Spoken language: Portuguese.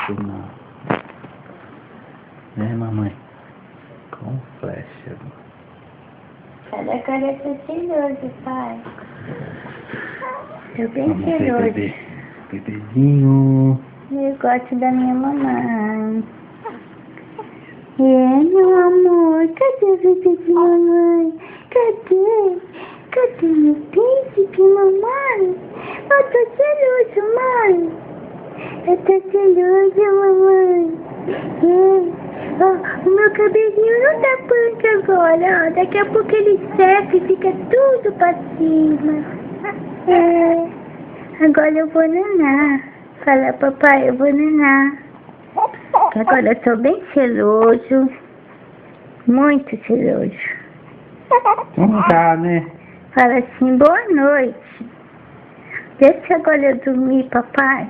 isso não. Né, mamãe? Com flecha. Cada cara é cheiroso, pai. Tô bem Vamos ver, cheiroso. bebê. Bebezinho. Eu gosto da minha mamãe. Meu amor, cadê o bebê de mamãe? Cadê? Cadê meu príncipe, mamãe? Eu tô cheiroso, mãe. Eu tô cheiroso, mamãe. O meu cabelinho não tá pronto agora, ó. Daqui a pouco ele seca e fica tudo pra cima. Agora eu vou nanar. Fala, papai, eu vou nanar. Que agora eu sou bem cheiroso. Muito cheiroso. Vamos lá, né? Fala assim, boa noite. Deixa agora eu dormir, papai.